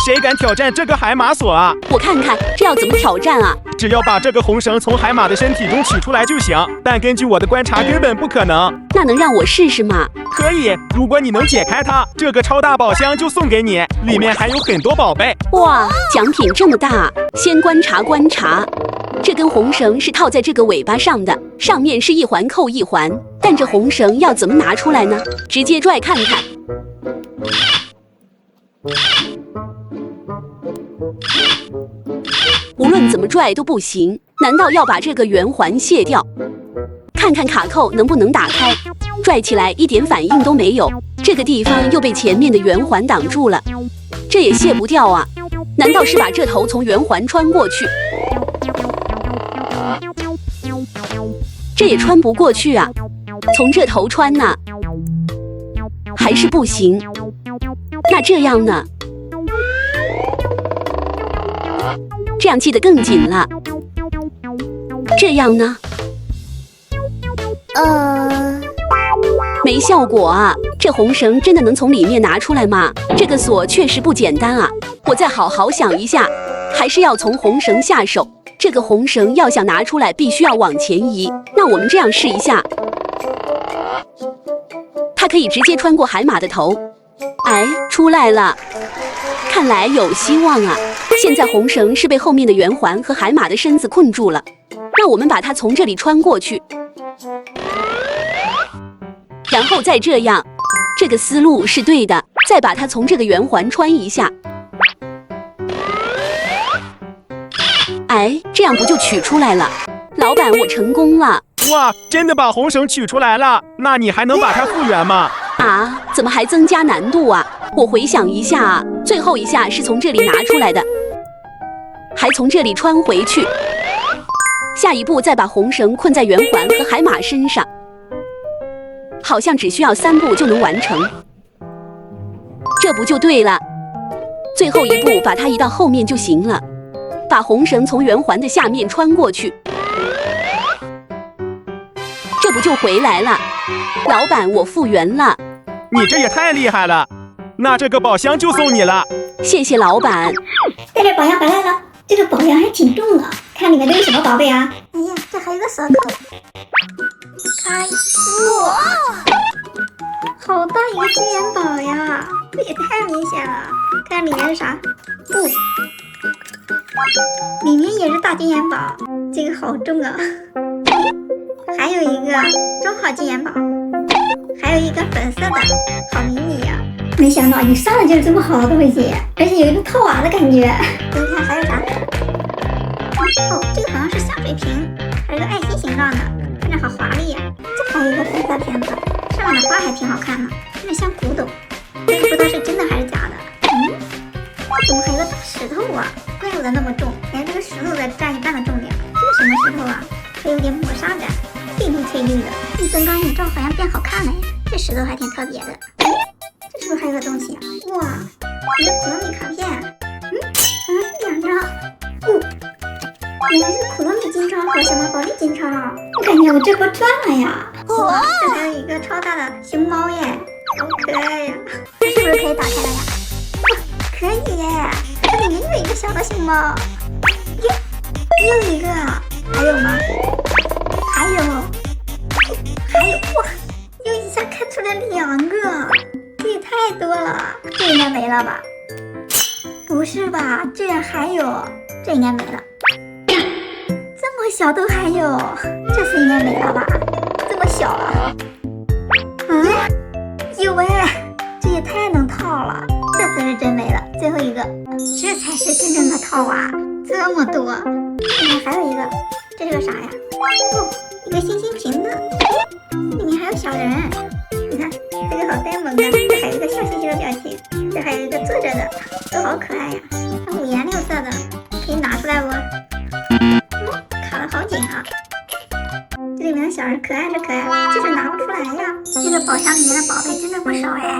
誰敢挑戰這個海馬鎖啊？我看看這要怎麼挑戰啊？只要把這個紅繩從海馬的身體中取出來就行，但根據我的觀察，根本不可能。那能讓我試試嗎？可以，如果你能解開它，這個超大寶箱就送給你，裡面還有很多寶貝。哇，獎品這麼大！先觀察觀察，這根紅繩是套在這個尾巴上的，上面是一環扣一環，但這紅繩要怎麼拿出來呢？直接拽看看。無論怎麼拽都不行，難道要把這個圓環卸掉？看看卡扣能不能打開，拽起來一點反應都沒有，這個地方又被前面的圓環擋住了，這也卸不掉啊！難道是把這頭從圓環穿過去？這也穿不過去啊！從這頭穿呢，還是不行。那這樣呢？這樣繫得更緊了。這樣呢？沒效果啊！這紅繩真的能從裡面拿出來嗎？這個鎖確實不簡單啊！我再好好想一下，還是要從紅繩下手。這個紅繩要想拿出來，必須要往前移。那我們這樣試一下，它可以直接穿過海馬的頭。哎，出來了！看來有希望啊！現在紅繩是被後面的圓環和海馬的身子困住了，那我們把它從這裡穿過去，然後再這樣，這個思路是對的。再把它從這個圓環穿一下，哎，這樣不就取出來了？老闆，我成功了！哇，真的把紅繩取出來了？那你還能把它復原嗎？啊，怎麼還增加難度啊？我回想一下啊，最後一下是從這裡拿出来的，還從這裡穿回去。下一步再把紅繩困在圓環和海馬身上，好像只需要3步就能完成，這不就對了？最後一步把它移到後面就行了，把紅繩從圓環的下面穿過去，這不就回來了？老闆，我復原了。你這也太厲害了，那這個寶箱就送你了。謝謝老闆。带着宝箱回来了，這個寶箱還挺重啊，看裡面都有什麼寶貝啊？哎呀，這還有個鎖扣。開，哇，好大一個金元寶呀，這也太明顯了。看裡面是啥？裡面也是大金元寶，這個好重啊。還有一個中號金元寶，還有一個粉色的，好迷你呀！沒想到一上来就是這麼好的東西，而且有一個套娃的感覺。你看還有啥？哦，這個好像是香水瓶，還有個愛心形狀的，看着好華麗呀！這還有一個粉色瓶子，上面的花還挺好看的，有點像古董，但是不知道是真的還是假的。這怎麼還有個大石頭啊？怪不得那麼重，連這個石頭在占一半的重量。這是什么石頭啊？还有點抹砂感，翠绿翠綠的，一增光一照好像變好看了。這石頭還挺特別的。這是不是還有個東西啊？哇，一個庫洛米卡片，好像是2張。原來是庫洛米金鈔和小猫寶莉金鈔。我感覺我這波賺了呀！哇，這還有一個超大的熊貓耶，好可愛呀！這是不是可以打開了呀？哇，可以耶！這裡面又有一個小的熊貓，又一個。還有嗎？還有，哇！又一下開出來2個，這也太多了，這應該沒了吧？不是吧？居然還有，這應該沒了。這麼小都還有，這次應該沒了吧？這麼小了？有哎，這也太能套了，這次是真沒了。最後一個，這才是真正的套娃，這麼多。還有一個。這是個啥呀？哦，一個星星瓶子，裡面還有小人。你看，這個好呆萌啊！這還有一個笑嘻嘻的表情，這還有一個坐着的，都好可愛呀！它5顏6色的，可以拿出來不？卡得好緊啊！這裡面的小人可愛是可愛，就是拿不出來呀。這個寶箱裡面的寶貝真的不少哎。